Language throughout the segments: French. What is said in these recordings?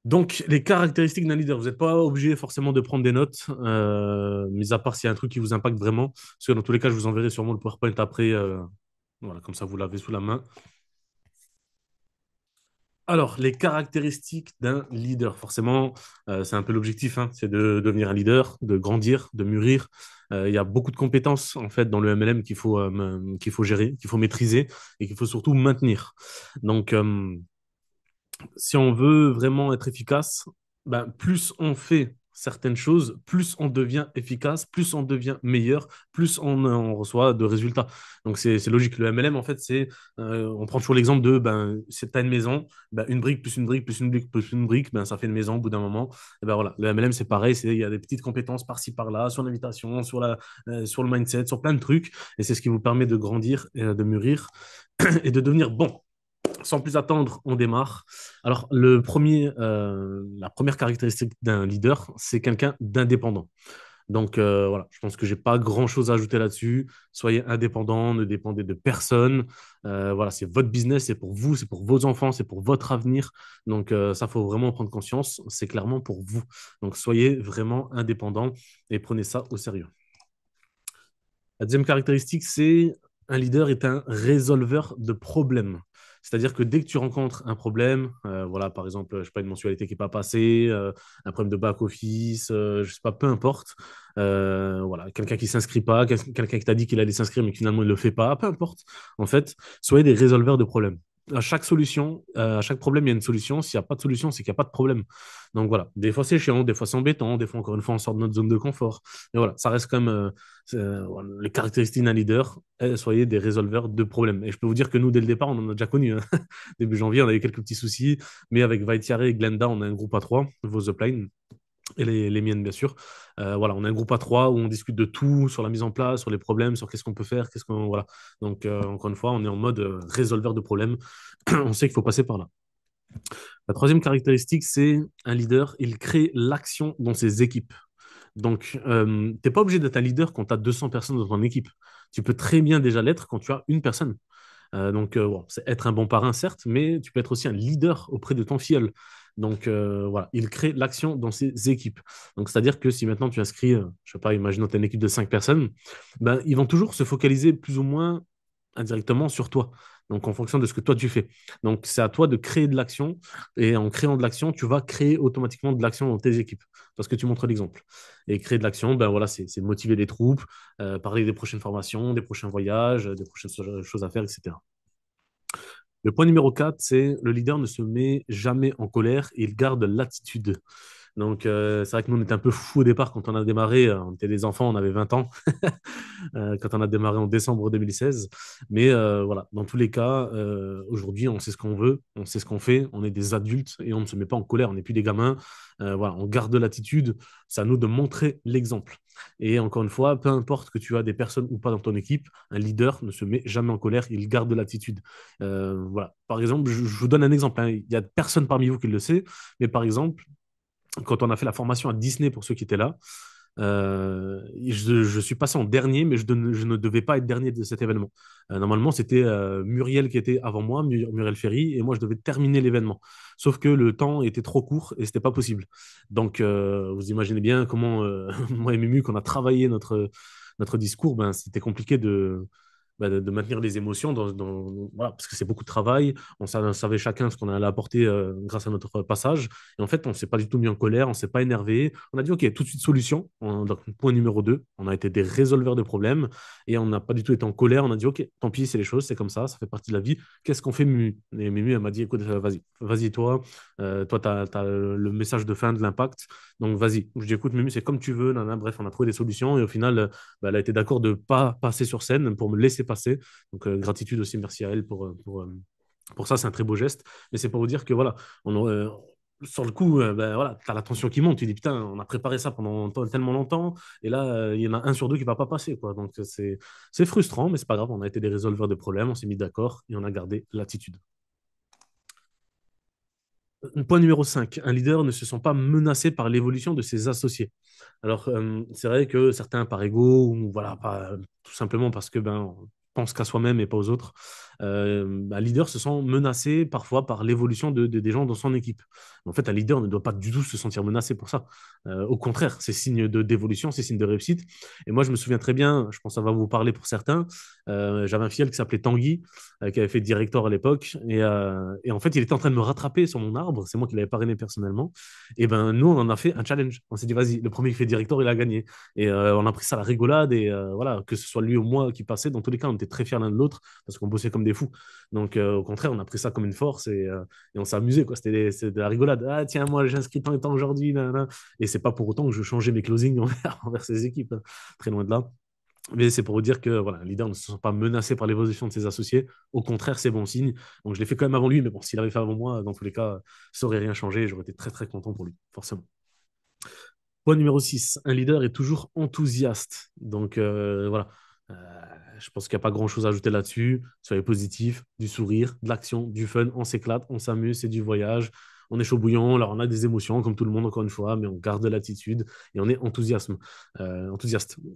Donc, les caractéristiques d'un leader, vous n'êtes pas obligé forcément de prendre des notes, mis à part s'il y a un truc qui vous impacte vraiment. Parce que dans tous les cas, je vous enverrai sûrement le PowerPoint après. Voilà, comme ça, vous l'avez sous la main. Alors, les caractéristiques d'un leader, forcément, c'est un peu l'objectif, hein, c'est de devenir un leader, de grandir, de mûrir. Il y a beaucoup de compétences, en fait, dans le MLM qu'il faut gérer, qu'il faut maîtriser et qu'il faut surtout maintenir. Donc, si on veut vraiment être efficace, ben, plus on fait certaines choses, plus on devient efficace, plus on devient meilleur, plus on reçoit de résultats. Donc c'est logique. Le MLM, en fait, on prend toujours l'exemple de, ben, c'est t'as une maison, ben, une brique plus une brique plus une brique plus une brique, ben, ça fait une maison au bout d'un moment. Et ben voilà, le MLM, c'est pareil, il y a des petites compétences par-ci par-là, sur l'invitation, sur le mindset, sur plein de trucs. Et c'est ce qui vous permet de grandir, de mûrir et de devenir bon. Sans plus attendre, on démarre. Alors, la première caractéristique d'un leader, c'est quelqu'un d'indépendant. Donc, voilà, je pense que j'ai pas grand-chose à ajouter là-dessus. Soyez indépendant, ne dépendez de personne. Voilà, c'est votre business, c'est pour vous, c'est pour vos enfants, c'est pour votre avenir. Donc, ça, faut vraiment prendre conscience. C'est clairement pour vous. Donc, soyez vraiment indépendant et prenez ça au sérieux. La deuxième caractéristique, c'est un leader est un résolveur de problèmes. C'est-à-dire que dès que tu rencontres un problème, voilà, par exemple, je sais pas, une mensualité qui n'est pas passée, un problème de back-office, je sais pas, peu importe, voilà, quelqu'un qui s'inscrit pas, quelqu'un qui t'a dit qu'il allait s'inscrire mais qui finalement il le fait pas, peu importe. En fait, soyez des résolveurs de problèmes. À chaque solution, à chaque problème, il y a une solution. S'il n'y a pas de solution, c'est qu'il n'y a pas de problème. Donc voilà, des fois c'est chiant, des fois c'est embêtant, des fois encore une fois on sort de notre zone de confort. Mais voilà, ça reste comme voilà, les caractéristiques d'un leader, soyez des résolveurs de problèmes. Et je peux vous dire que nous, dès le départ, on en a déjà connu, hein. Début janvier, on a eu quelques petits soucis, mais avec Vaitiare et Glenda, on a un groupe à trois, vos uplines, et les miennes, bien sûr. Voilà, on a un groupe à trois où on discute de tout, sur la mise en place, sur les problèmes, sur qu'est-ce qu'on peut faire, qu'est-ce qu'on. Voilà. Donc, encore une fois, on est en mode résolveur de problèmes. On sait qu'il faut passer par là. La troisième caractéristique, c'est un leader, il crée l'action dans ses équipes. Donc, tu n'es pas obligé d'être un leader quand tu as 200 personnes dans ton équipe. Tu peux très bien déjà l'être quand tu as une personne. Donc, bon, c'est être un bon parrain, certes, mais tu peux être aussi un leader auprès de ton filleul. Donc, voilà, il crée l'action dans ses équipes. Donc, c'est-à-dire que si maintenant tu inscris, je sais pas, imaginons tu as une équipe de 5 personnes, ben, ils vont toujours se focaliser plus ou moins indirectement sur toi. Donc, en fonction de ce que toi tu fais. Donc, c'est à toi de créer de l'action. Et en créant de l'action, tu vas créer automatiquement de l'action dans tes équipes. Parce que tu montres l'exemple. Et créer de l'action, ben voilà, c'est motiver les troupes, parler des prochaines formations, des prochains voyages, des prochaines choses à faire, etc. Le point numéro 4, c'est le leader ne se met jamais en colère, il garde l'attitude. Donc, c'est vrai que nous, on était un peu fous au départ quand on a démarré. On était des enfants, on avait 20 ans quand on a démarré en décembre 2016. Mais voilà, dans tous les cas, aujourd'hui, on sait ce qu'on veut, on sait ce qu'on fait, on est des adultes et on ne se met pas en colère, on n'est plus des gamins. Voilà, on garde l'attitude, c'est à nous de montrer l'exemple. Et encore une fois, peu importe que tu as des personnes ou pas dans ton équipe, un leader ne se met jamais en colère, il garde l'attitude. Voilà. Par exemple, je vous donne un exemple, hein. Il y a personne parmi vous qui le sait, mais par exemple, quand on a fait la formation à Disney pour ceux qui étaient là, je suis passé en dernier, mais je ne devais pas être dernier de cet événement. Normalement, c'était Muriel qui était avant moi, Muriel Ferry, et moi, je devais terminer l'événement. Sauf que le temps était trop court et c'était pas possible. Donc, vous imaginez bien comment, moi et Mumu, qu'on a travaillé notre discours, ben, c'était compliqué de maintenir les émotions voilà, parce que c'est beaucoup de travail. On savait chacun ce qu'on allait apporter grâce à notre passage. Et en fait, on ne s'est pas du tout mis en colère, on ne s'est pas énervé. On a dit, OK, tout de suite, solution. Donc, point numéro 2, on a été des résolveurs de problèmes et on n'a pas du tout été en colère. On a dit, OK, tant pis, c'est les choses, c'est comme ça fait partie de la vie. Qu'est-ce qu'on fait, Mumu? Et Mumu, elle m'a dit, écoute, vas-y, toi. Toi, tu as le message de fin de l'impact. Donc, vas-y. Je dis, écoute, Mumu, c'est comme tu veux. Nana. Bref, on a trouvé des solutions et au final, bah, elle a été d'accord de ne pas passer sur scène pour me laisser passer. Donc, gratitude aussi, merci à elle pour ça, c'est un très beau geste. Mais c'est pour vous dire que voilà, sur le coup, ben, voilà, tu as la tension qui monte. Tu dis, putain, on a préparé ça pendant tellement longtemps. Et là, il y en a un sur deux qui ne va pas passer, quoi. Donc, c'est frustrant, mais c'est pas grave. On a été des résolveurs de problèmes. On s'est mis d'accord et on a gardé l'attitude. Point numéro 5, un leader ne se sent pas menacé par l'évolution de ses associés. Alors, c'est vrai que certains, par ego, ou voilà, pas, tout simplement parce que ben, on pense qu'à soi-même et pas aux autres, un leader se sent menacé parfois par l'évolution des gens dans son équipe. En fait, un leader ne doit pas du tout se sentir menacé pour ça. Au contraire, c'est signe d'évolution, c'est signe de réussite. Et moi, je me souviens très bien, je pense que ça va vous parler pour certains, j'avais un filleul qui s'appelait Tanguy, qui avait fait directeur à l'époque. Et en fait, il était en train de me rattraper sur mon arbre. C'est moi qui l'avais parrainé personnellement. Et ben, nous, on en a fait un challenge. On s'est dit, vas-y, le premier qui fait directeur, il a gagné. Et on a pris ça à la rigolade. Et voilà, que ce soit lui ou moi qui passait, dans tous les cas, on était très fiers l'un de l'autre parce qu'on bossait comme des fous. Donc, au contraire, on a pris ça comme une force et on s'est amusé, quoi. C'était de la rigolade. Ah, tiens, moi, j'ai inscrit tant et tant aujourd'hui. Nanana. Et c'est pas pour autant que je changeais mes closings envers ces équipes, hein. Très loin de là. Mais c'est pour vous dire que voilà, un leader ne se sent pas menacé par l'évolution de ses associés. Au contraire, c'est bon signe. Donc je l'ai fait quand même avant lui, mais bon, s'il avait fait avant moi, dans tous les cas, ça n'aurait rien changé. J'aurais été très très content pour lui, forcément. Point numéro 6, un leader est toujours enthousiaste. Donc voilà, Euh, je pense qu'il n'y a pas grand-chose à ajouter là-dessus. Soyez positif, du sourire, de l'action, du fun, on s'éclate, on s'amuse, c'est du voyage. On est chaud bouillant, alors on a des émotions comme tout le monde encore une fois, mais on garde de l'attitude et on est enthousiaste.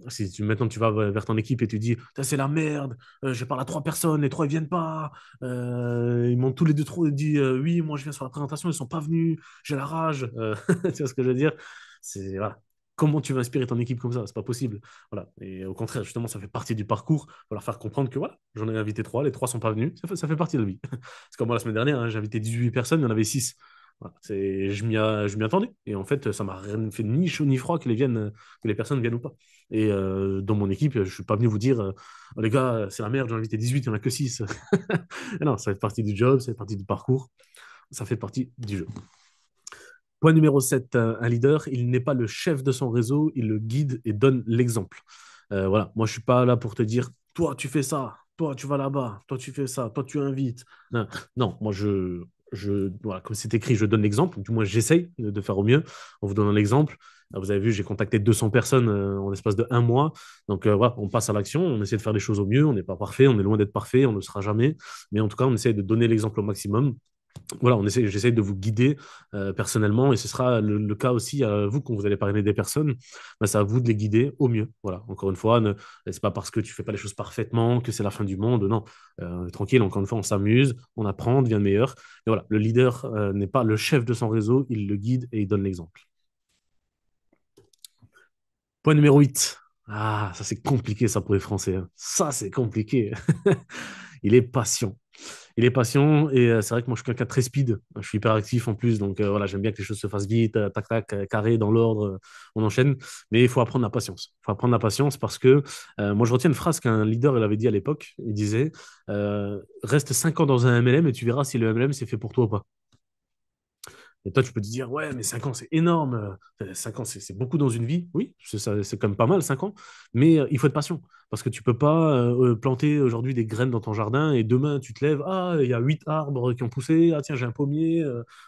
Si maintenant tu vas vers ton équipe et tu dis c'est la merde, je parle à trois personnes, les trois ils viennent pas, ils m'ont tous les deux trop dit oui, moi je viens sur la présentation, ils sont pas venus, j'ai la rage. Tu vois ce que je veux dire? C'est voilà. Comment tu vas inspirer ton équipe comme ça? C'est pas possible. Voilà. Et au contraire, justement, ça fait partie du parcours. Il va leur faire comprendre que voilà, j'en ai invité trois, les trois sont pas venus. Ça fait partie de lui. C'est comme moi la semaine dernière, hein, j'ai invité 18 personnes, il y en avait 6. Voilà. Je m'y attendais. Et en fait, ça m'a rien fait ni chaud ni froid que les personnes viennent ou pas. Et dans mon équipe, je suis pas venu vous dire, oh, les gars, c'est la merde, j'en ai invité 18, il n'y en a que 6. Non, ça fait partie du job, ça fait partie du parcours, ça fait partie du jeu. Point numéro 7, un leader, il n'est pas le chef de son réseau, il le guide et donne l'exemple. Voilà, moi je suis pas là pour te dire, toi tu fais ça, toi tu vas là-bas, toi tu fais ça, toi tu invites. Non, non, moi voilà, comme c'est écrit, je donne l'exemple, du moins j'essaye de faire au mieux en vous donnant l'exemple. Vous avez vu, j'ai contacté 200 personnes en l'espace de un mois. Donc voilà, on passe à l'action, on essaie de faire les choses au mieux, on n'est pas parfait, on est loin d'être parfait, on ne le sera jamais. Mais en tout cas, on essaie de donner l'exemple au maximum. Voilà, j'essaie de vous guider personnellement et ce sera le cas aussi à vous quand vous allez parrainer des personnes. Ben, c'est à vous de les guider au mieux. Voilà, encore une fois, c'est pas parce que tu fais pas les choses parfaitement que c'est la fin du monde. Non, tranquille, encore une fois, on s'amuse, on apprend, on devient meilleur. Mais voilà, le leader n'est pas le chef de son réseau, il le guide et il donne l'exemple. Point numéro 8. Ah, ça c'est compliqué ça pour les Français, hein. Ça c'est compliqué. Il est patient. Il est patient et c'est vrai que moi je suis quelqu'un de très speed. Je suis hyper actif en plus, donc voilà, j'aime bien que les choses se fassent vite, tac tac, carré, dans l'ordre, on enchaîne. Mais il faut apprendre la patience. Il faut apprendre la patience parce que moi je retiens une phrase qu'un leader il avait dit à l'époque. Il disait reste 5 ans dans un MLM et tu verras si le MLM c'est fait pour toi ou pas. Et toi, tu peux te dire, ouais, mais 5 ans, c'est énorme. 5 ans, c'est beaucoup dans une vie. Oui, c'est quand même pas mal, 5 ans. Mais il faut être patient. Parce que tu peux pas planter aujourd'hui des graines dans ton jardin et demain, tu te lèves, ah, il y a 8 arbres qui ont poussé. Ah, tiens, j'ai un pommier.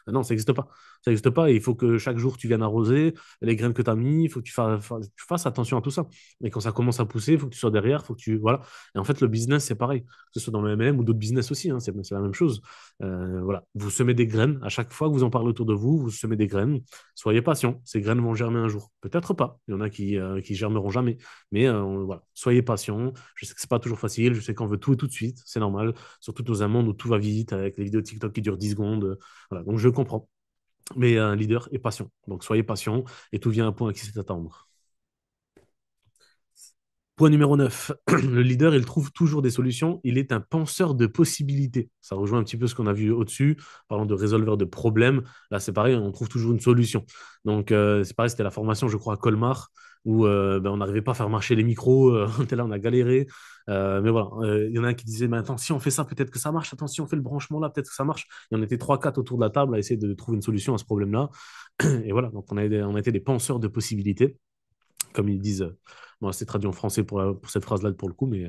Non, ça n'existe pas. Ça n'existe pas. Et il faut que chaque jour, tu viennes arroser les graines que tu as mis. Il faut que tu fasses attention à tout ça. Et quand ça commence à pousser, il faut que tu sois derrière. Faut que tu, voilà. Et en fait, le business, c'est pareil. Que ce soit dans le MLM ou d'autres business aussi, hein, c'est la même chose. Voilà, vous semez des graines. À chaque fois que vous en parlez autour de vous, vous semez des graines. Soyez patient. Ces graines vont germer un jour. Peut-être pas. Il y en a qui germeront jamais. Mais voilà, soyez patient. Je sais que c'est pas toujours facile. Je sais qu'on veut tout et tout de suite. C'est normal. Surtout dans un monde où tout va vite, avec les vidéos TikTok qui durent 10 secondes. Voilà, donc je comprends. Mais un leader est patient. Donc soyez patient et tout vient à un point à qui c'est attendre. Point numéro 9, le leader, il trouve toujours des solutions. Il est un penseur de possibilités. Ça rejoint un petit peu ce qu'on a vu au-dessus, parlant de résolveur de problèmes. Là, c'est pareil, on trouve toujours une solution. Donc, c'est pareil, c'était la formation, je crois, à Colmar, où ben, on n'arrivait pas à faire marcher les micros. On était là, on a galéré. Mais voilà, il y en a un qui disait, mais attends, si on fait ça, peut-être que ça marche. Attends, si on fait le branchement là, peut-être que ça marche. Et on était trois, quatre autour de la table à essayer de trouver une solution à ce problème-là. Et voilà, donc on a été des penseurs de possibilités comme ils disent. Bon, c'est traduit en français pour cette phrase-là pour le coup, mais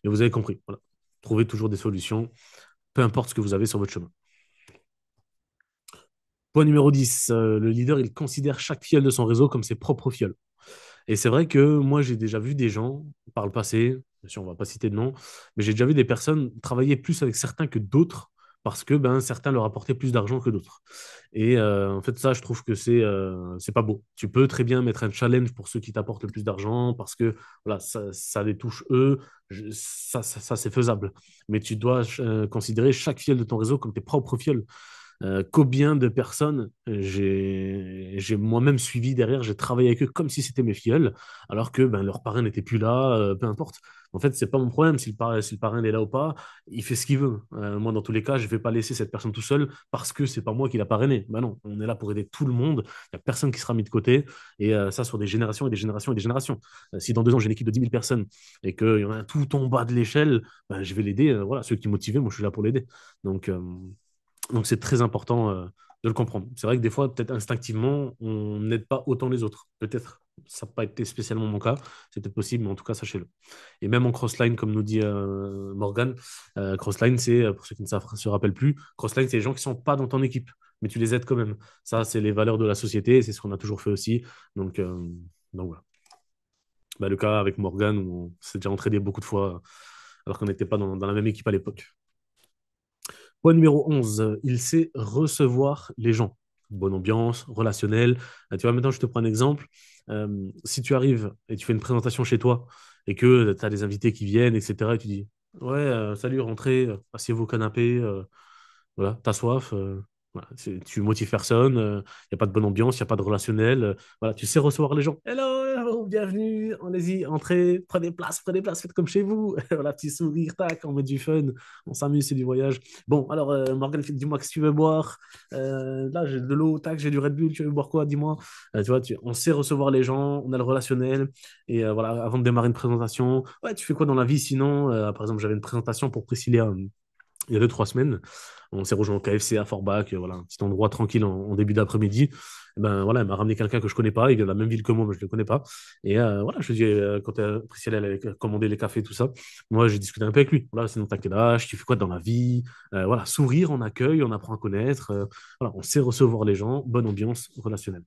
vous avez compris. Voilà. Trouvez toujours des solutions, peu importe ce que vous avez sur votre chemin. Point numéro 10, le leader, il considère chaque fiole de son réseau comme ses propres fioles. Et c'est vrai que moi, j'ai déjà vu des gens par le passé, bien sûr, on ne va pas citer de nom, mais j'ai déjà vu des personnes travailler plus avec certains que d'autres parce que ben, certains leur apportaient plus d'argent que d'autres. Et en fait, ça, je trouve que c'est pas beau. Tu peux très bien mettre un challenge pour ceux qui t'apportent le plus d'argent parce que voilà, ça les touche eux. Ça, c'est faisable. Mais tu dois considérer chaque fiel de ton réseau comme tes propres fioles. Combien de personnes j'ai moi-même suivi derrière, j'ai travaillé avec eux comme si c'était mes filleuls, alors que ben, leur parrain n'était plus là, peu importe. En fait, c'est pas mon problème si le parrain est là ou pas, il fait ce qu'il veut. Moi, dans tous les cas, je vais pas laisser cette personne tout seul parce que c'est pas moi qui l'a parrainé. Ben non, on est là pour aider tout le monde, il y a personne qui sera mis de côté, et ça sur des générations et des générations et des générations. Si dans 2 ans j'ai une équipe de 10 000 personnes et qu'il y en a un tout en bas de l'échelle, ben, je vais l'aider. Voilà, ceux qui motivent, moi je suis là pour l'aider. Donc, donc c'est très important de le comprendre. C'est vrai que des fois, peut-être instinctivement, on n'aide pas autant les autres. Peut-être, ça n'a pas été spécialement mon cas, c'est peut-être possible, mais en tout cas, sachez-le. Et même en crossline, comme nous dit Morgan, crossline, c'est, pour ceux qui ne se rappellent plus, crossline, c'est les gens qui ne sont pas dans ton équipe, mais tu les aides quand même. Ça, c'est les valeurs de la société, et c'est ce qu'on a toujours fait aussi. Donc, donc voilà. Bah, le cas avec Morgan, où on s'est déjà entraîné beaucoup de fois, alors qu'on n'était pas dans la même équipe à l'époque. Point numéro 11, il sait recevoir les gens. Bonne ambiance, relationnel. Tu vois, maintenant, je te prends un exemple. Si tu arrives et tu fais une présentation chez toi et que tu as des invités qui viennent, etc., et tu dis, ouais, salut, rentrez, asseyez-vous au canapé, voilà, t'as soif, voilà, tu motives personne, il n'y a pas de bonne ambiance, il n'y a pas de relationnel, voilà, tu sais recevoir les gens. Hello, bienvenue, allez-y, entrez, prenez place, faites comme chez vous. Voilà, petit sourire, tac, on met du fun, on s'amuse, c'est du voyage. Bon, alors, Morgan, dis-moi ce que tu veux boire. Là, j'ai de l'eau, tac, j'ai du Red Bull, tu veux boire quoi? Dis-moi. Tu vois, on sait recevoir les gens, on a le relationnel. Et voilà, avant de démarrer une présentation, ouais, tu fais quoi dans la vie sinon? Par exemple, j'avais une présentation pour Priscilla il y a 2, 3 semaines. On s'est rejoint au KFC à Forbach, voilà, un petit endroit tranquille en début d'après-midi. Et ben voilà, elle m'a ramené quelqu'un que je connais pas, il vient de la même ville que moi, mais je le connais pas. Et voilà, je lui dis, quand Priscilla elle avait commandé les cafés, tout ça, moi j'ai discuté un peu avec lui. Voilà, sinon t'as quel âge, tu fais quoi dans la vie? Voilà, sourire, on accueille, on apprend à connaître. Voilà, on sait recevoir les gens, bonne ambiance relationnelle.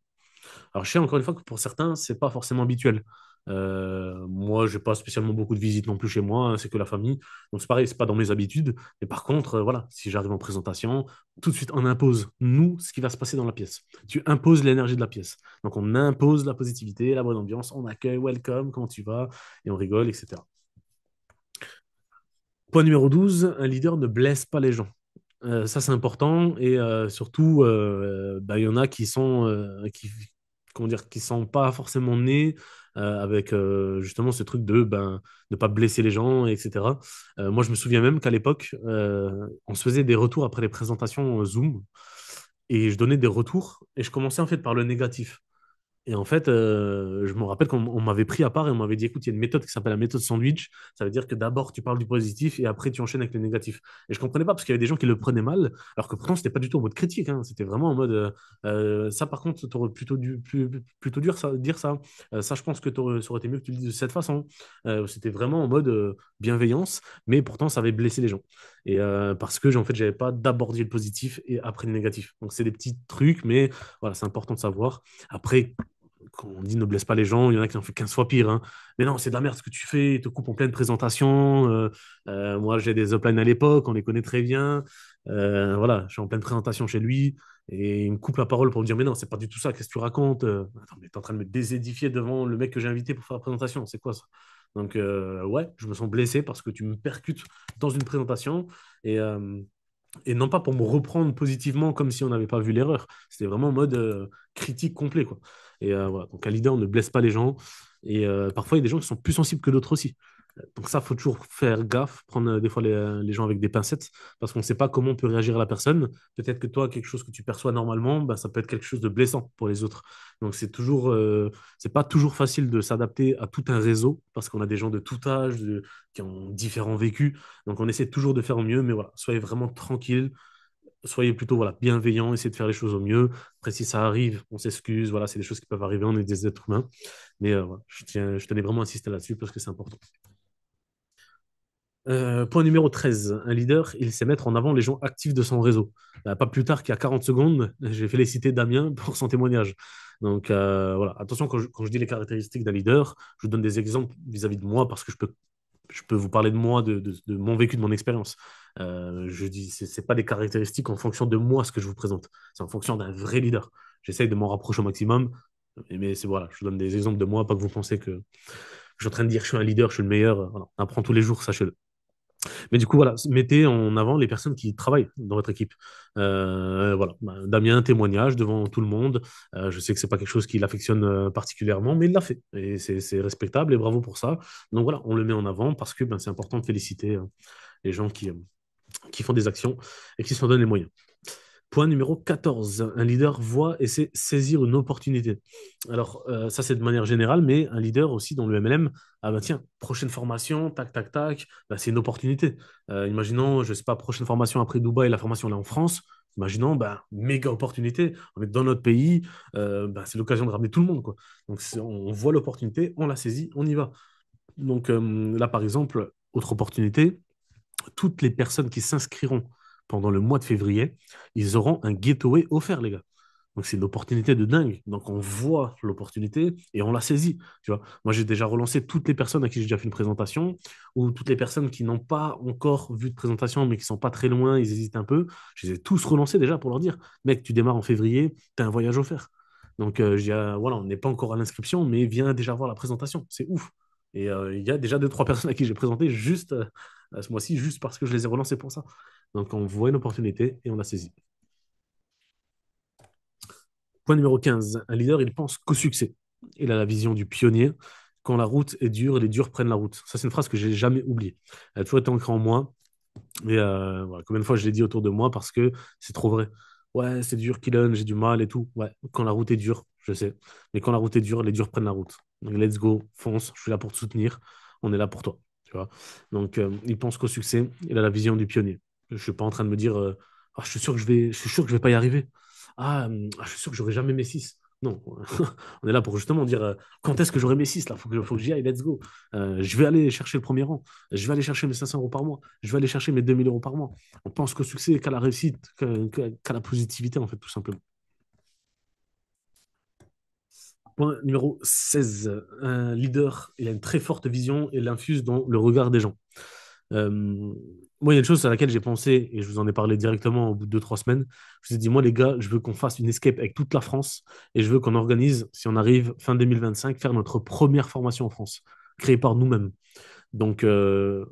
Alors, je sais encore une fois que pour certains, c'est pas forcément habituel. Moi, j'ai pas spécialement beaucoup de visites non plus chez moi, hein, c'est que la famille. Donc, c'est pareil, c'est pas dans mes habitudes. Mais par contre, voilà, si j'arrive en présentation, tout de suite, on impose, nous, ce qui va se passer dans la pièce. Tu imposes l'énergie de la pièce. Donc, on impose la positivité, la bonne ambiance, on accueille, welcome, comment tu vas, et on rigole, etc. Point numéro 12, un leader ne blesse pas les gens. Ça, c'est important. Et surtout, bah, il y en a comment dire, qui sont pas forcément nés avec justement ce truc de ben, ne pas blesser les gens, etc. Moi, je me souviens même qu'à l'époque, on se faisait des retours après les présentations Zoom. Et je donnais des retours. Et je commençais en fait par le négatif. Et en fait, je me rappelle qu'on m'avait pris à part et on m'avait dit, écoute, il y a une méthode qui s'appelle la méthode sandwich. Ça veut dire que d'abord, tu parles du positif et après, tu enchaînes avec le négatif. Et je comprenais pas parce qu'il y avait des gens qui le prenaient mal, alors que pourtant, c'était pas du tout en mode critique, hein. C'était vraiment en mode, ça, par contre, t'aurais plutôt dur dire ça. Ça, je pense que ça aurait été mieux que tu le dises de cette façon. C'était vraiment en mode bienveillance, mais pourtant, ça avait blessé les gens. Et parce que, en fait, j'avais pas d'aborder le positif et après le négatif. Donc, c'est des petits trucs, mais voilà, c'est important de savoir. Après, quand on dit ne blesse pas les gens, il y en a qui en font 15 fois pire, hein. Mais non, c'est de la merde ce que tu fais, ils te coupent en pleine présentation. Moi, j'ai des uplines à l'époque, on les connaît très bien. Voilà, je suis en pleine présentation chez lui et il me coupe la parole pour me dire, mais non, c'est pas du tout ça, qu'est-ce que tu racontes? Attends, mais t'es en train de me désédifier devant le mec que j'ai invité pour faire la présentation, c'est quoi ça? Donc, ouais, je me sens blessé parce que tu me percutes dans une présentation et, euh, et non pas pour me reprendre positivement comme si on n'avait pas vu l'erreur. C'était vraiment en mode critique complet, quoi. Et voilà. Donc un leader ne blesse pas les gens. Et parfois, il y a des gens qui sont plus sensibles que d'autres aussi. Donc ça, faut toujours faire gaffe, prendre des fois les gens avec des pincettes, parce qu'on ne sait pas comment on peut réagir à la personne. Peut-être que toi, quelque chose que tu perçois normalement, bah, ça peut être quelque chose de blessant pour les autres. Donc c'est pas toujours facile de s'adapter à tout un réseau, parce qu'on a des gens de tout âge, qui ont différents vécus. Donc on essaie toujours de faire au mieux, mais voilà, soyez vraiment tranquille, soyez plutôt voilà, bienveillants, essayez de faire les choses au mieux. Après, si ça arrive, on s'excuse, voilà, c'est des choses qui peuvent arriver, on est des êtres humains. Mais voilà, je tenais vraiment à insister là-dessus parce que c'est important. Point numéro 13, un leader, il sait mettre en avant les gens actifs de son réseau. Pas plus tard qu'il y a 40 secondes, j'ai félicité Damien pour son témoignage. Donc voilà, attention quand je dis les caractéristiques d'un leader, je donne des exemples vis-à-vis de moi parce que je peux je peux vous parler de moi, de mon vécu, de mon expérience. Je dis, c'est pas des caractéristiques en fonction de moi ce que je vous présente. C'est en fonction d'un vrai leader. J'essaye de m'en rapprocher au maximum, mais c'est voilà, je vous donne des exemples de moi, pas que vous pensez que je suis en train de dire que je suis un leader, je suis le meilleur. Voilà. On apprend tous les jours, sachez-le. Mais du coup, voilà, mettez en avant les personnes qui travaillent dans votre équipe. Voilà, bah, Damien, témoignage devant tout le monde. Je sais que c'est pas quelque chose qui l'affectionne particulièrement, mais il l'a fait. Et c'est respectable et bravo pour ça. Donc voilà, on le met en avant parce que ben, c'est important de féliciter les gens qui font des actions et qui s'en donnent les moyens. Point numéro 14. Un leader voit et sait saisir une opportunité. Alors, ça, c'est de manière générale, mais un leader aussi dans le MLM, ah bah tiens, prochaine formation, tac, tac, tac, bah, c'est une opportunité. Imaginons, je sais pas, prochaine formation après Dubaï, la formation là en France. Imaginons, bah, méga opportunité. On est dans notre pays, bah, c'est l'occasion de ramener tout le monde, quoi. Donc, on voit l'opportunité, on la saisit, on y va. Donc, là, par exemple, autre opportunité, toutes les personnes qui s'inscriront pendant le mois de février, ils auront un gateway offert, les gars. Donc c'est une opportunité de dingue. Donc on voit l'opportunité et on la saisit. Tu vois, moi j'ai déjà relancé toutes les personnes à qui j'ai déjà fait une présentation ou toutes les personnes qui n'ont pas encore vu de présentation mais qui sont pas très loin, ils hésitent un peu. Je les ai tous relancés déjà pour leur dire, mec, tu démarres en février, tu as un voyage offert. Donc je dis, voilà, on n'est pas encore à l'inscription, mais viens déjà voir la présentation. C'est ouf. Et il y a déjà deux, trois personnes à qui j'ai présenté juste ce mois-ci, juste parce que je les ai relancés pour ça. Donc on voit une opportunité et on la saisit. Point numéro 15. Un leader, il pense qu'au succès. Il a la vision du pionnier. Quand la route est dure, les durs prennent la route. Ça, c'est une phrase que j'ai jamais oubliée. Elle a toujours été ancrée en moi. Et voilà, combien de fois je l'ai dit autour de moi parce que c'est trop vrai. Ouais, c'est dur, Kylian, j'ai du mal et tout. Ouais, quand la route est dure, je sais. Mais quand la route est dure, les durs prennent la route. Donc, let's go, fonce. Je suis là pour te soutenir. On est là pour toi. Tu vois. Donc, il pense qu'au succès. Il a la vision du pionnier. Je suis pas en train de me dire, ah, je suis sûr que je vais pas y arriver. Je suis sûr que j'aurai jamais mes 6. Non, on est là pour justement dire quand est-ce que j'aurai mes 6 là, faut que j'y aille, let's go. Je vais aller chercher le premier rang, je vais aller chercher mes 500 euros par mois, je vais aller chercher mes 2 000 euros par mois. On pense qu'au succès, qu'à la réussite, qu'à la positivité, en fait, tout simplement. Point numéro 16. Un leader, il a une très forte vision et l'infuse dans le regard des gens. Euh, Moi, il y a une chose à laquelle j'ai pensé, et je vous en ai parlé directement au bout de 2, 3 semaines. Je vous ai dit, moi, les gars, je veux qu'on fasse une escape avec toute la France, et je veux qu'on organise, si on arrive fin 2025, faire notre première formation en France, créée par nous-mêmes. Donc, je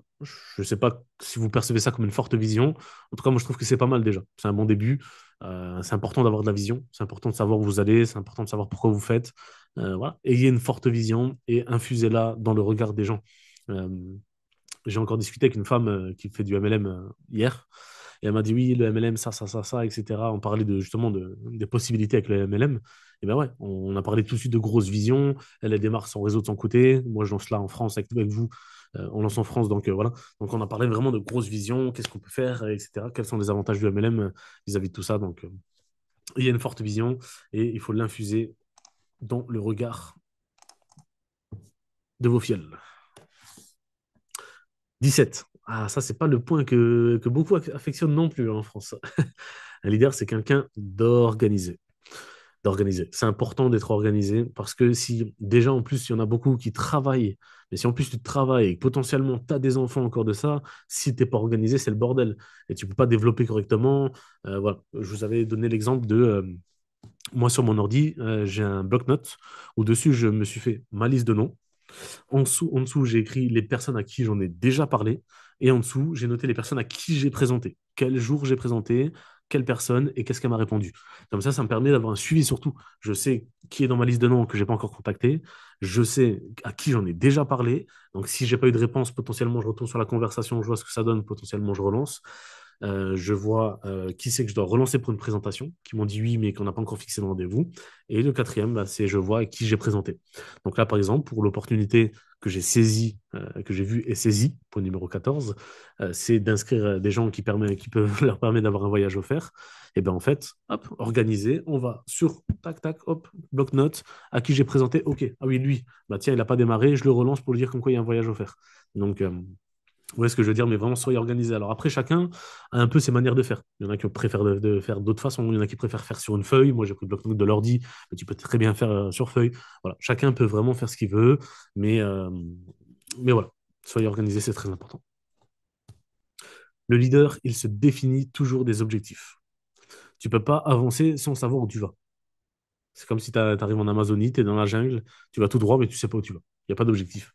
ne sais pas si vous percevez ça comme une forte vision. En tout cas, moi, je trouve que c'est pas mal déjà. C'est un bon début. C'est important d'avoir de la vision. C'est important de savoir où vous allez. C'est important de savoir pourquoi vous faites. Voilà. Ayez une forte vision et infusez-la dans le regard des gens. Euh, j'ai encore discuté avec une femme qui fait du MLM hier. Et elle m'a dit oui, le MLM, ça, etc. On parlait justement des possibilités avec le MLM. Et ben ouais, on a parlé tout de suite de grosses visions. Elle démarre son réseau de son côté. Moi, je lance là en France avec vous. On lance en France, donc voilà. Donc on a parlé vraiment de grosses visions, qu'est-ce qu'on peut faire, etc. Quels sont les avantages du MLM vis-à-vis de tout ça. Donc il y a une forte vision et il faut l'infuser dans le regard de vos fioles. 17. Ah, ça, c'est pas le point que beaucoup affectionnent non plus en France. Un leader, c'est quelqu'un d'organisé. D'organisé. C'est important d'être organisé parce que si déjà en plus il y en a beaucoup qui travaillent, mais si en plus tu travailles et que potentiellement tu as des enfants encore de ça, si t'es pas organisé, c'est le bordel et tu peux pas développer correctement. Voilà. Je vous avais donné l'exemple de moi sur mon ordi, j'ai un bloc-notes où dessus je me suis fait ma liste de noms. En dessous, j'ai écrit les personnes à qui j'en ai déjà parlé. Et en dessous, j'ai noté les personnes à qui j'ai présenté. Quel jour j'ai présenté, quelle personne et qu'est-ce qu'elle m'a répondu. Comme ça me permet d'avoir un suivi surtout. Je sais qui est dans ma liste de noms que j'ai pas encore contacté. Je sais à qui j'en ai déjà parlé. Donc, si j'ai pas eu de réponse, potentiellement, je retourne sur la conversation, je vois ce que ça donne, potentiellement, je relance. Je vois qui c'est que je dois relancer pour une présentation, qui m'ont dit oui, mais qu'on n'a pas encore fixé le rendez-vous. Et le quatrième, bah, c'est je vois qui j'ai présenté. Donc là, par exemple, pour l'opportunité que j'ai saisie, que j'ai vue et saisie, pour le numéro 14, c'est d'inscrire des gens qui peuvent leur permettre d'avoir un voyage offert. Et bien en fait, hop, organisé, on va sur tac, tac, hop, bloc-notes, à qui j'ai présenté, ok, ah oui, lui, bah tiens, il n'a pas démarré, je le relance pour lui dire comme quoi il y a un voyage offert. Donc, vous voyez ce que je veux dire, mais vraiment soyez organisé. Alors après, chacun a un peu ses manières de faire. Il y en a qui préfèrent de faire d'autres façons, il y en a qui préfèrent faire sur une feuille. Moi, j'ai pris le bloc-notes de l'ordi, mais tu peux très bien faire sur feuille. Voilà, chacun peut vraiment faire ce qu'il veut, mais, euh, mais voilà. Soyez organisé, c'est très important. Le leader, il se définit toujours des objectifs. Tu peux pas avancer sans savoir où tu vas. C'est comme si tu arrives en Amazonie, tu es dans la jungle, tu vas tout droit, mais tu sais pas où tu vas. Il n'y a pas d'objectif.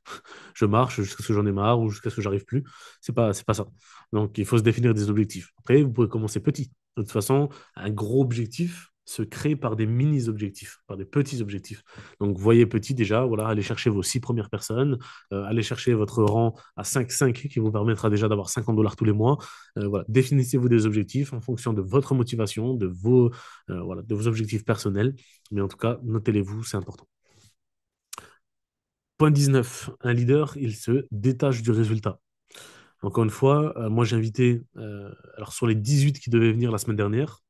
Je marche jusqu'à ce que j'en ai marre ou jusqu'à ce que j'arrive plus. C'est pas ça. Donc, il faut se définir des objectifs. Après, vous pouvez commencer petit. De toute façon, un gros objectif se crée par des mini-objectifs, par des petits objectifs. Donc, voyez petit déjà, voilà, allez chercher vos 6 premières personnes, allez chercher votre rang à 5-5 qui vous permettra déjà d'avoir 50 $ tous les mois. Voilà, définissez-vous des objectifs en fonction de votre motivation, voilà, de vos objectifs personnels. Mais en tout cas, notez-les-vous, c'est important. Point 19, un leader, il se détache du résultat. Encore une fois, moi j'ai invité, alors sur les 18 qui devaient venir la semaine dernière,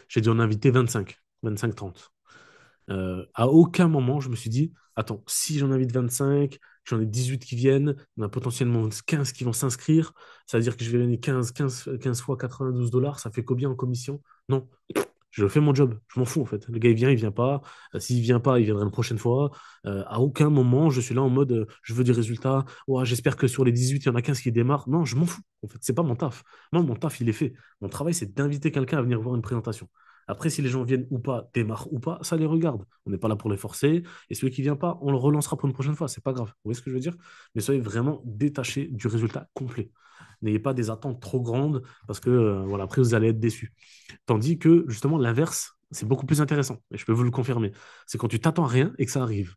j'ai dû en inviter 25, 25-30. À aucun moment, je me suis dit, attends, si j'en invite 25, j'en ai 18 qui viennent, on a potentiellement 15 qui vont s'inscrire, ça veut dire que je vais gagner 15 fois 92 $, ça fait combien en commission? Non, je fais mon job, je m'en fous en fait. Le gars il vient pas. S'il vient pas, il viendra une prochaine fois. À aucun moment je suis là en mode je veux du résultat. Ouais, j'espère que sur les 18 il y en a 15 qui démarrent. Non, je m'en fous. En fait, c'est pas mon taf. Moi, mon taf, il est fait. Mon travail, c'est d'inviter quelqu'un à venir voir une présentation. Après, si les gens viennent ou pas, démarrent ou pas, ça les regarde. On n'est pas là pour les forcer. Et celui qui vient pas, on le relancera pour une prochaine fois. C'est pas grave. Vous voyez ce que je veux dire? Mais soyez vraiment détachés du résultat complet. N'ayez pas des attentes trop grandes parce que voilà, après vous allez être déçus. Tandis que, justement, l'inverse, c'est beaucoup plus intéressant. Et je peux vous le confirmer. C'est quand tu t'attends à rien et que ça arrive.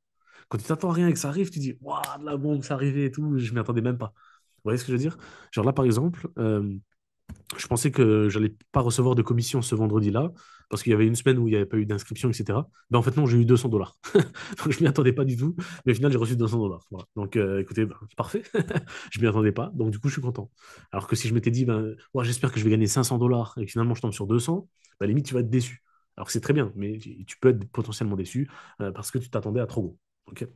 Quand tu t'attends à rien et que ça arrive, tu dis, waouh, de la bombe, ça arrivait et tout, je m'y attendais même pas. Vous voyez ce que je veux dire? Genre là, par exemple, je pensais que j'allais pas recevoir de commission ce vendredi-là, parce qu'il y avait une semaine où il n'y avait pas eu d'inscription, etc. Ben, en fait, non, j'ai eu 200 $. Donc, je m'y attendais pas du tout, mais au final, j'ai reçu 200 $. Voilà. Donc, écoutez, ben, c'est parfait. Je m'y attendais pas, donc du coup, je suis content. Alors que si je m'étais dit, ben, ouais, j'espère que je vais gagner 500 $ et que finalement, je tombe sur 200, ben, limite, tu vas être déçu. Alors que c'est très bien, mais tu peux être potentiellement déçu parce que tu t'attendais à trop gros. Ok.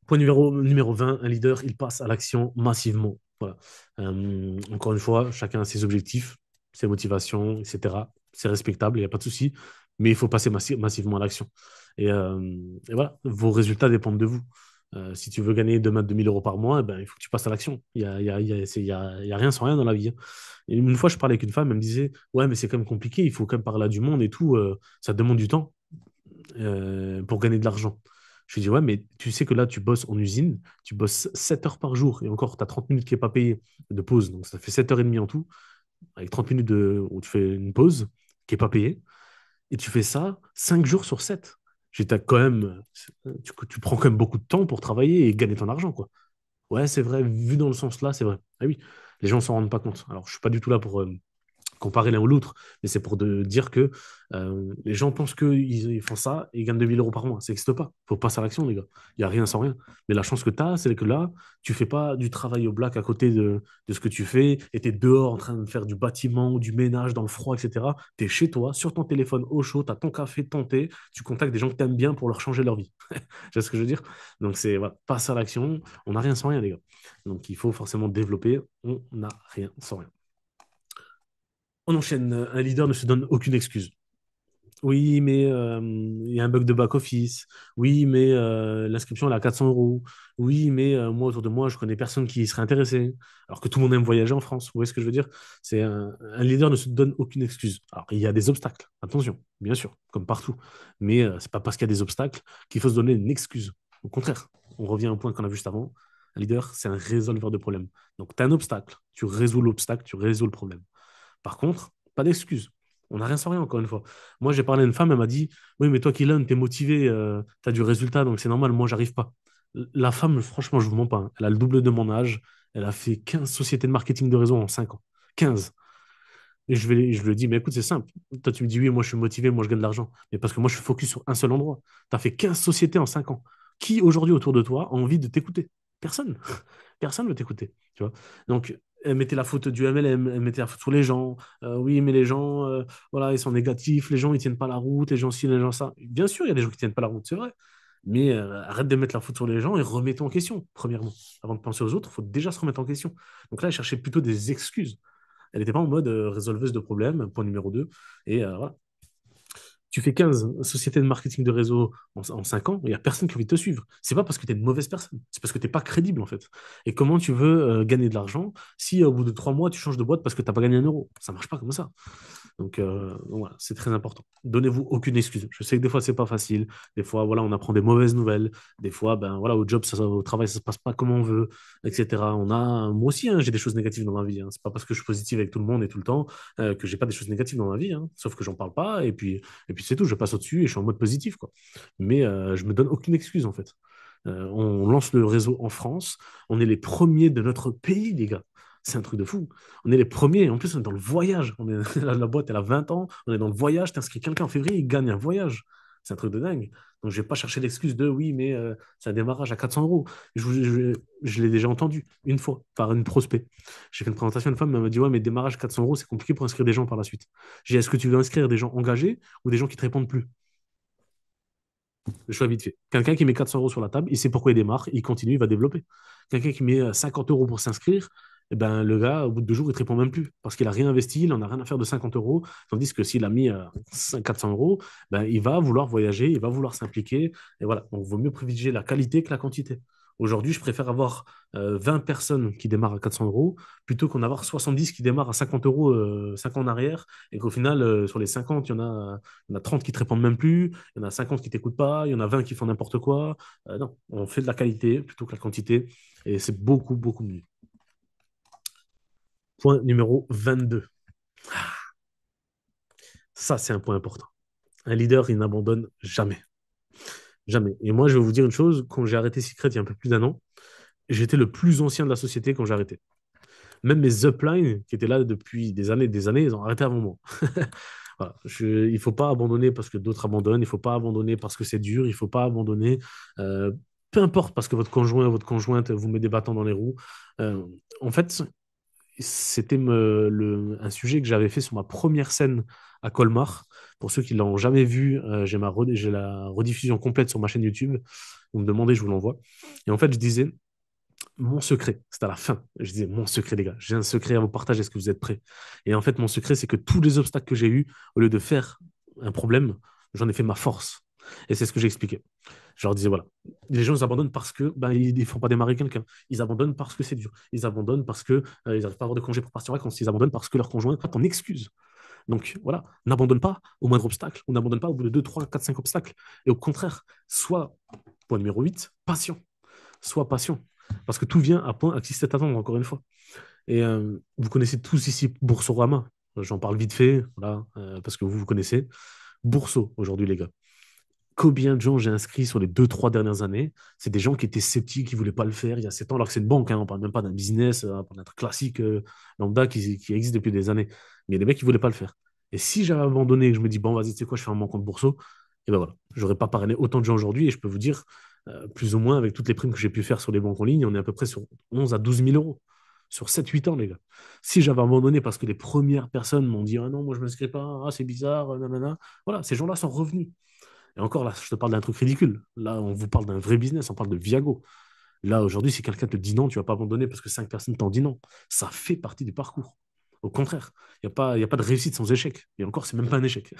Point numéro 20, un leader, il passe à l'action massivement. Voilà. Encore une fois, chacun a ses objectifs, ses motivations, etc. C'est respectable, il n'y a pas de souci, mais il faut passer massivement à l'action. Et, euh, et voilà, vos résultats dépendent de vous. Si tu veux gagner demain 2 000 € par mois, eh ben, il faut que tu passes à l'action. Il y a rien sans rien dans la vie, hein. Et une fois, je parlais avec une femme, elle me disait, ouais, mais c'est quand même compliqué, il faut quand même parler à du monde et tout, ça demande du temps pour gagner de l'argent. Je lui dis, ouais, mais tu sais que là, tu bosses en usine, tu bosses 7 heures par jour et encore, tu as 30 minutes qui n'est pas payée de pause. Donc, ça fait 7h30 en tout, avec 30 minutes où tu fais une pause qui n'est pas payée. Et tu fais ça 5 jours sur 7. J'étais quand même, tu prends quand même beaucoup de temps pour travailler et gagner ton argent, quoi. Ouais, c'est vrai, vu dans le sens là, c'est vrai. Ah oui, les gens s'en rendent pas compte. Alors, je suis pas du tout là pour comparer l'un ou l'autre, mais c'est pour dire que les gens pensent qu'ils font ça et ils gagnent 2 000 € par mois. Ça n'existe pas. Il faut passer à l'action, les gars. Il n'y a rien sans rien. Mais la chance que tu as, c'est que là, tu fais pas du travail au black à côté de ce que tu fais et tu es dehors en train de faire du bâtiment ou du ménage dans le froid, etc. Tu es chez toi, sur ton téléphone au chaud, tu as ton café, ton thé, tu contactes des gens que tu aimes bien pour leur changer leur vie. Tu vois ce que je veux dire? Donc, c'est voilà, passer à l'action. On n'a rien sans rien, les gars. Donc, il faut forcément développer. On n'a rien sans rien. On enchaîne. Un leader ne se donne aucune excuse. Oui, mais il y a un bug de back-office. Oui, mais l'inscription elle est à 400 €. Oui, mais moi, autour de moi, je connais personne qui serait intéressé. Alors que tout le monde aime voyager en France. Vous voyez ce que je veux dire? C'est un leader ne se donne aucune excuse. Alors, il y a des obstacles. Attention, bien sûr, comme partout. Mais c'est pas parce qu'il y a des obstacles qu'il faut se donner une excuse. Au contraire, on revient au point qu'on a vu juste avant. Un leader, c'est un résolveur de problèmes. Donc, tu as un obstacle. Tu résous l'obstacle, tu résous le problème. Par contre, pas d'excuse. On n'a rien sans rien, encore une fois. Moi, j'ai parlé à une femme, elle m'a dit, oui, mais toi, Kylian, t'es motivé, t'as du résultat, donc c'est normal, moi, j'arrive pas. La femme, franchement, je vous mens pas, hein. Elle a le double de mon âge. Elle a fait 15 sociétés de marketing de réseau en 5 ans. 15. Et je lui dis, mais écoute, c'est simple. Toi, tu me dis, oui, moi, je suis motivé, moi, je gagne de l'argent. Mais parce que moi, je suis focus sur un seul endroit. Tu as fait 15 sociétés en 5 ans. Qui, aujourd'hui, autour de toi, a envie de t'écouter? Personne. Personne ne veut t'écouter. Tu vois. Donc, elle mettait la faute du MLM, elle mettait la faute sur les gens. Oui, mais les gens, voilà, ils sont négatifs, les gens, ils tiennent pas la route, les gens ci, les gens ça. Bien sûr, il y a des gens qui tiennent pas la route, c'est vrai. Mais arrête de mettre la faute sur les gens et remets-toi en question, premièrement. Avant de penser aux autres, il faut déjà se remettre en question. Donc là, elle cherchait plutôt des excuses. Elle n'était pas en mode résolveuse de problèmes, point numéro 2. Et voilà. Tu fais 15 sociétés de marketing de réseau en 5 ans, il n'y a personne qui a envie de te suivre. C'est pas parce que tu es une mauvaise personne, c'est parce que tu n'es pas crédible en fait. Et comment tu veux gagner de l'argent si au bout de 3 mois, tu changes de boîte parce que tu n'as pas gagné un euro? Ça marche pas comme ça. Donc voilà, c'est très important. Donnez-vous aucune excuse. Je sais que des fois, c'est pas facile. Des fois, voilà, on apprend des mauvaises nouvelles. Des fois, ben voilà, au job, au travail, ça se passe pas comme on veut, etc. Moi aussi, hein, j'ai des choses négatives dans ma vie. Hein. C'est pas parce que je suis positif avec tout le monde et tout le temps que j'ai pas des choses négatives dans ma vie. Hein. Sauf que j'en parle pas et puis c'est tout. Je passe au-dessus et je suis en mode positif, quoi. Mais je me donne aucune excuse en fait. On lance le réseau en France. On est les premiers de notre pays, les gars. C'est un truc de fou. On est les premiers. En plus, on est dans le voyage. La boîte, elle a 20 ans. On est dans le voyage. T'inscris quelqu'un en février, il gagne un voyage. C'est un truc de dingue. Donc, je vais pas chercher l'excuse de oui, mais c'est un démarrage à 400 euros. Je l'ai déjà entendu une fois par une prospect. J'ai fait une présentation, une femme elle m'a dit ouais, mais démarrage à 400 euros, c'est compliqué pour inscrire des gens par la suite. J'ai dit est-ce que tu veux inscrire des gens engagés ou des gens qui te répondent plus? Le choix est vite fait. Quelqu'un qui met 400 euros sur la table, il sait pourquoi il démarre, il continue, il va développer. Quelqu'un qui met 50 euros pour s'inscrire, eh ben, le gars, au bout de 2 jours, il ne te répond même plus parce qu'il n'a rien investi, il n'en a rien à faire de 50 euros. Tandis que s'il a mis 400 euros, ben, il va vouloir voyager, il va vouloir s'impliquer. Et voilà, donc il vaut mieux privilégier la qualité que la quantité. Aujourd'hui, je préfère avoir 20 personnes qui démarrent à 400 euros plutôt qu'en avoir 70 qui démarrent à 50 euros 5 ans en arrière et qu'au final, sur les 50, il y en a 30 qui te répondent même plus, il y en a 50 qui t'écoutent pas, il y en a 20 qui font n'importe quoi. Non, on fait de la qualité plutôt que la quantité et c'est beaucoup, beaucoup mieux. Point numéro 22. Ça, c'est un point important. Un leader, il n'abandonne jamais. Jamais. Et moi, je vais vous dire une chose, quand j'ai arrêté Secret il y a un peu plus d'un an, j'étais le plus ancien de la société quand j'ai arrêté. Même mes uplines, qui étaient là depuis des années, ils ont arrêté avant moi. Voilà. Il ne faut pas abandonner parce que d'autres abandonnent, il ne faut pas abandonner parce que c'est dur, il ne faut pas abandonner, euh, peu importe parce que votre conjoint, votre conjointe vous met des bâtons dans les roues. Euh, En fait, c'était un sujet que j'avais fait sur ma première scène à Colmar. Pour ceux qui ne l'ont jamais vu, j'ai la rediffusion complète sur ma chaîne YouTube. Vous me demandez, je vous l'envoie. Et en fait, je disais, mon secret, c'est à la fin. Je disais, mon secret, les gars, j'ai un secret à vous partager, est-ce que vous êtes prêts? Et en fait, mon secret, c'est que tous les obstacles que j'ai eus, au lieu de faire un problème, j'en ai fait ma force. Et c'est ce que j'ai expliqué. Je leur disais, voilà, les gens, ils abandonnent parce que ben, ils ne font pas démarrer quelqu'un. Ils abandonnent parce que c'est dur. Ils abandonnent parce que ils n'arrivent pas à avoir de congé pour partir en vacances. Ils abandonnent parce que leur conjoint n'est pas ton excuse. Donc voilà, n'abandonne pas au moindre obstacle. On n'abandonne pas au bout de 2, 3, 4, 5 obstacles. Et au contraire, sois, point numéro 8, patient. Sois patient. Parce que tout vient à point à qui c'est attendre, encore une fois. Et vous connaissez tous ici Boursorama. J'en parle vite fait, voilà, parce que vous connaissez. Bourso, aujourd'hui, les gars. Combien de gens j'ai inscrits sur les 2, 3 dernières années? C'est des gens qui étaient sceptiques, qui ne voulaient pas le faire il y a 7 ans, alors que c'est une banque, hein, on ne parle même pas d'un business, on parle d'un truc classique lambda qui existe depuis des années. Mais il y a des mecs qui ne voulaient pas le faire. Et si j'avais abandonné et que je me dis, bon, vas-y, tu sais quoi, je fais mon compte Bourseau, et ben voilà, j'aurais pas parrainé autant de gens aujourd'hui. Et je peux vous dire, plus ou moins, avec toutes les primes que j'ai pu faire sur les banques en ligne, on est à peu près sur 11 à 12 000 euros. Sur 7, 8 ans, les gars. Si j'avais abandonné parce que les premières personnes m'ont dit, ah non, moi je ne m'inscris pas, ah c'est bizarre, nanana, voilà, ces gens-là sont revenus. Et encore là, je te parle d'un truc ridicule. Là, on vous parle d'un vrai business, on parle de Viago. Là, aujourd'hui, si quelqu'un te dit non, tu vas pas abandonner parce que 5 personnes t'ont dit non. Ça fait partie du parcours. Au contraire, il y a pas de réussite sans échec. Et encore, c'est même pas un échec.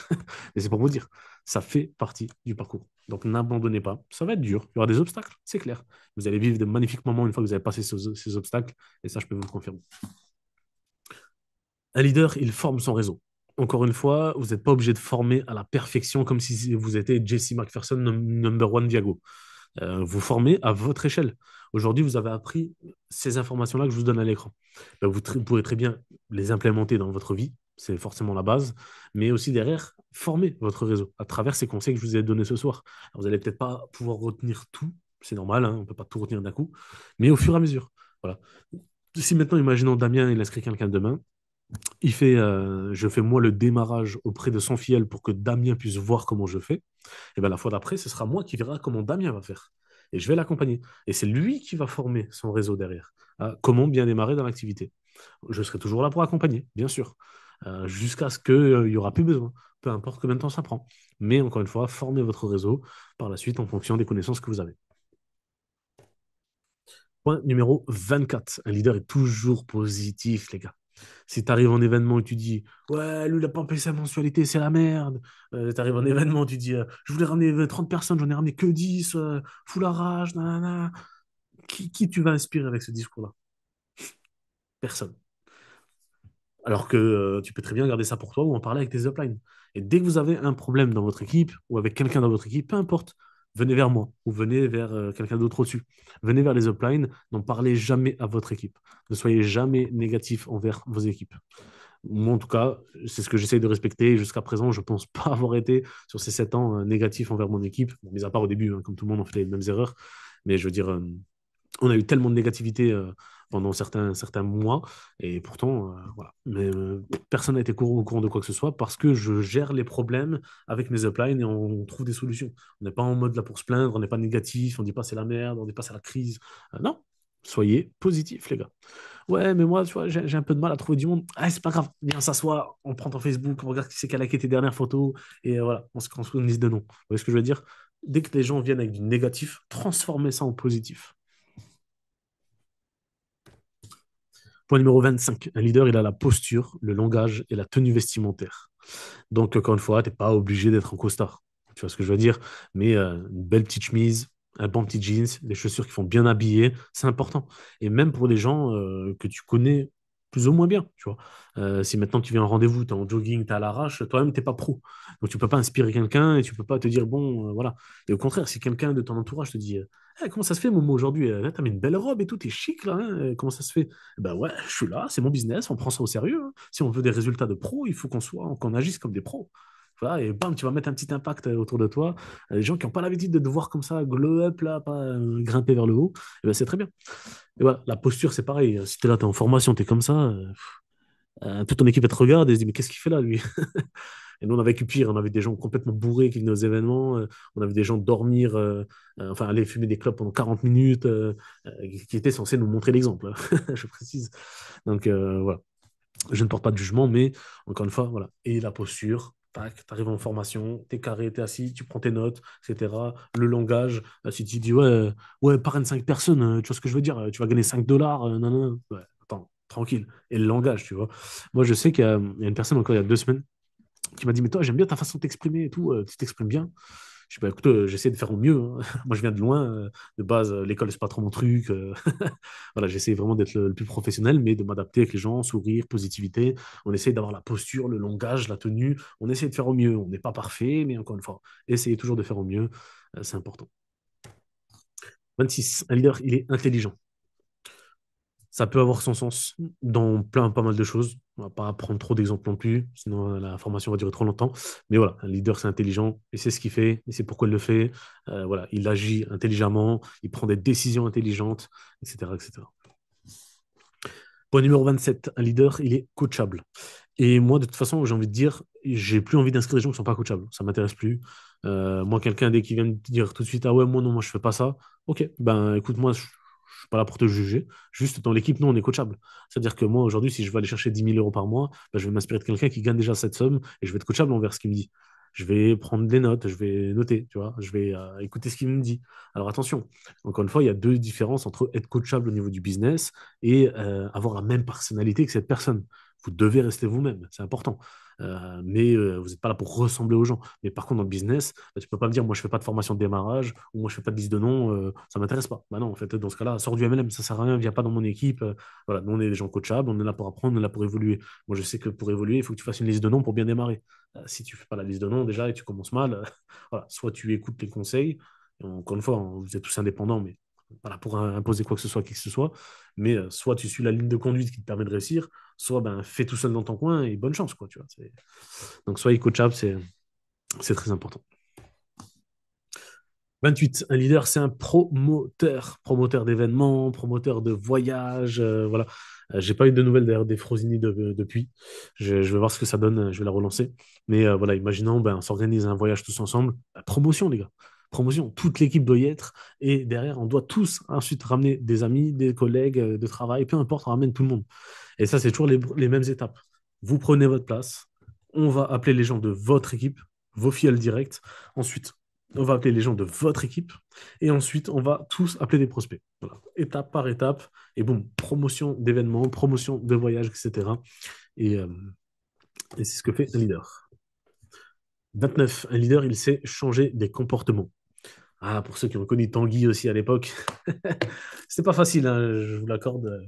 Mais c'est pour vous dire, ça fait partie du parcours. Donc n'abandonnez pas. Ça va être dur. Il y aura des obstacles, c'est clair. Vous allez vivre de magnifiques moments une fois que vous avez passé ces obstacles. Et ça, je peux vous le confirmer. Un leader, il forme son réseau. Encore une fois, vous n'êtes pas obligé de former à la perfection comme si vous étiez Jesse McPherson, number one Viago. Vous formez à votre échelle. Aujourd'hui, vous avez appris ces informations-là que je vous donne à l'écran. Ben, vous pourrez très bien les implémenter dans votre vie, c'est forcément la base, mais aussi derrière, former votre réseau à travers ces conseils que je vous ai donnés ce soir. Alors, vous n'allez peut-être pas pouvoir retenir tout, c'est normal, hein, on ne peut pas tout retenir d'un coup, mais au fur et à mesure. Voilà. Si maintenant, imaginons Damien, il inscrit quelqu'un demain, je fais moi le démarrage auprès de son filleul pour que Damien puisse voir comment je fais. Et bien la fois d'après, ce sera moi qui verra comment Damien va faire. Et je vais l'accompagner. Et c'est lui qui va former son réseau derrière. Comment bien démarrer dans l'activité. Je serai toujours là pour accompagner, bien sûr, jusqu'à ce qu'il n'y aura plus besoin, peu importe combien de temps ça prend. Mais encore une fois, formez votre réseau par la suite en fonction des connaissances que vous avez. Point numéro 24. Un leader est toujours positif, les gars. Si tu arrives en événement et tu dis, ouais, lui, il n'a pas payé sa mensualité, c'est la merde. Tu arrives en événement, tu dis, je voulais ramener 30 personnes, j'en ai ramené que 10, fous la rage, nanana. Qui tu vas inspirer avec ce discours-là? Personne. Alors que tu peux très bien garder ça pour toi ou en parler avec tes uplines. Et dès que vous avez un problème dans votre équipe ou avec quelqu'un dans votre équipe, peu importe, venez vers moi ou venez vers quelqu'un d'autre au-dessus. Venez vers les uplines, n'en parlez jamais à votre équipe. Ne soyez jamais négatif envers vos équipes. Moi, en tout cas, c'est ce que j'essaye de respecter. Jusqu'à présent, je ne pense pas avoir été, sur ces 7 ans, négatif envers mon équipe. Bon, mis à part au début, hein, comme tout le monde, on fait les mêmes erreurs. Mais je veux dire, on a eu tellement de négativité pendant certains mois, et pourtant, voilà. Mais personne n'a été au courant de quoi que ce soit parce que je gère les problèmes avec mes uplines et on trouve des solutions. On n'est pas en mode là pour se plaindre, on n'est pas négatif, on dit pas c'est la merde, on dit pas c'est la crise. Non, soyez positifs, les gars. Ouais, mais moi, tu vois, j'ai un peu de mal à trouver du monde. Ah, c'est pas grave, viens, on s'assoit, on prend ton Facebook, on regarde qui c'est qui a liké tes dernières photos, et voilà, on se construit une liste de noms. Vous voyez ce que je veux dire? Dès que les gens viennent avec du négatif, transformez ça en positif. Point numéro 25, un leader, il a la posture, le langage et la tenue vestimentaire. Donc, encore une fois, tu n'es pas obligé d'être en costard. Tu vois ce que je veux dire? Mais une belle petite chemise, un bon petit jeans, des chaussures qui font bien habiller, c'est important. Et même pour des gens que tu connais plus ou moins bien, tu vois. Si maintenant tu viens en rendez-vous, tu es en jogging, tu es à l'arrache, toi-même, tu n'es pas pro. Donc, tu peux pas inspirer quelqu'un et tu peux pas te dire, bon, voilà. Et au contraire, si quelqu'un de ton entourage te dit, eh, comment ça se fait, Momo, aujourd'hui? T'as mis une belle robe et tout, t'es chic, là, hein, comment ça se fait? Ben ouais, je suis là, c'est mon business, on prend ça au sérieux, hein. Si on veut des résultats de pro, il faut qu'on agisse comme des pros. Voilà, et bam, tu vas mettre un petit impact autour de toi. Les gens qui n'ont pas l'habitude de te voir comme ça, glow up, là, pas grimper vers le haut, eh ben, c'est très bien. Et voilà, la posture, c'est pareil. Si t'es là, t'es en formation, t'es comme ça, toute ton équipe, elle te regarde et se dit, mais qu'est-ce qu'il fait là, lui? Et nous, on a vécu pire. On avait des gens complètement bourrés qui venaient aux événements. On avait des gens dormir, enfin, aller fumer des clopes pendant 40 minutes, qui étaient censés nous montrer l'exemple, je précise. Donc, voilà. Je ne porte pas de jugement, mais encore une fois, voilà. Et la posture, tac, tu arrives en formation, tu es carré, tu es assis, tu prends tes notes, etc. Le langage, si tu dis, ouais, ouais, parraine 5 personnes, tu vois ce que je veux dire, tu vas gagner 5 dollars, non, non, non. Ouais, attends, tranquille. Et le langage, tu vois. Moi, je sais qu'il y a une personne encore il y a 2 semaines qui m'a dit, mais toi, j'aime bien ta façon de t'exprimer et tout, tu t'exprimes bien. Je dis, bah, écoute, j'essaie de faire au mieux, hein. Moi, je viens de loin. De base, l'école, c'est pas trop mon truc. Voilà, j'essaie vraiment d'être le plus professionnel, mais de m'adapter avec les gens, sourire, positivité. On essaie d'avoir la posture, le langage, la tenue. On essaie de faire au mieux. On n'est pas parfait, mais encore une fois, essayez toujours de faire au mieux. C'est important. 26, un leader, il est intelligent. Ça peut avoir son sens dans pas mal de choses. On va pas prendre trop d'exemples non plus, sinon la formation va durer trop longtemps. Mais voilà, un leader, c'est intelligent, et c'est ce qu'il fait, et c'est pourquoi il le fait. Voilà, il agit intelligemment, il prend des décisions intelligentes, etc., etc. Point numéro 27, un leader, il est coachable. Et moi, de toute façon, j'ai envie de dire, j'ai plus envie d'inscrire des gens qui sont pas coachables. Ça m'intéresse plus. Moi, quelqu'un, dès qu'il vient me dire tout de suite, ah ouais, moi, non, moi, je fais pas ça. Ok, ben écoute, moi, je suis pas là pour te juger. Juste dans l'équipe, nous, on est coachable. C'est-à-dire que moi, aujourd'hui, si je veux aller chercher 10 000 € par mois, ben, je vais m'inspirer de quelqu'un qui gagne déjà cette somme et je vais être coachable envers ce qu'il me dit. Je vais prendre des notes, je vais noter, tu vois, je vais écouter ce qu'il me dit. Alors attention, encore une fois, il y a deux différences entre être coachable au niveau du business et avoir la même personnalité que cette personne. Vous devez rester vous-même, c'est important. Mais vous n'êtes pas là pour ressembler aux gens. Mais par contre, dans le business, bah, tu peux pas me dire, moi, je fais pas de formation de démarrage ou moi, je fais pas de liste de nom, ça m'intéresse pas. Bah non, en fait, dans ce cas-là, sors du MLM, ça sert à rien, viens pas dans mon équipe. Voilà, nous, on est des gens coachables, on est là pour apprendre, on est là pour évoluer. Moi, je sais que pour évoluer, il faut que tu fasses une liste de noms pour bien démarrer. Si tu fais pas la liste de noms déjà et tu commences mal, voilà, soit tu écoutes les conseils, et encore une fois, hein, vous êtes tous indépendants, mais voilà, pour imposer quoi que ce soit à qui que ce soit, mais soit tu suis la ligne de conduite qui te permet de réussir, soit ben, fais tout seul dans ton coin et bonne chance, quoi, tu vois. Donc, soyez coachable, c'est très important. 28, un leader, c'est un promoteur d'événements, promoteur de voyages, voilà. J'ai pas eu de nouvelles d'ailleurs des Frosini depuis. Je vais voir ce que ça donne, je vais la relancer. Mais voilà, imaginons, ben, on s'organise un voyage tous ensemble. Promotion, les gars. Promotion, toute l'équipe doit y être. Et derrière, on doit tous ensuite ramener des amis, des collègues de travail, peu importe, on ramène tout le monde. Et ça, c'est toujours les mêmes étapes. Vous prenez votre place, on va appeler les gens de votre équipe, vos filiales directes. Ensuite, On va appeler les gens de votre équipe et ensuite on va tous appeler des prospects. Voilà, étape par étape et boum, promotion d'événements, promotion de voyages, etc. Et, euh, et c'est ce que fait un leader. 29, un leader, il sait changer des comportements. Ah, pour ceux qui ont connu Tanguy aussi à l'époque, c'était pas facile, hein, je vous l'accorde.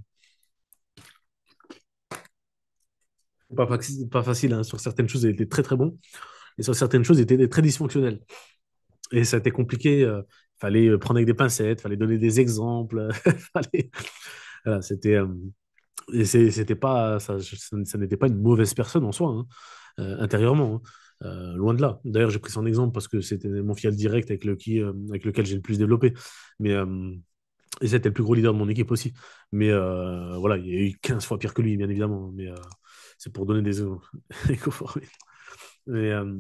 Pas facile, hein. Sur certaines choses, il était très très bon et sur certaines choses, il était très dysfonctionnel. Et ça a été compliqué. Fallait prendre avec des pincettes, fallait donner des exemples. fallait... Voilà, c'était et c'était pas ça n'était pas une mauvaise personne en soi, hein, intérieurement, hein. Loin de là. D'ailleurs, j'ai pris son exemple parce que c'était mon filial direct avec lequel j'ai le plus développé. Mais et c'était le plus gros leader de mon équipe aussi. Mais voilà, il y a eu 15 fois pire que lui, bien évidemment. Mais c'est pour donner des exemples. mais, euh,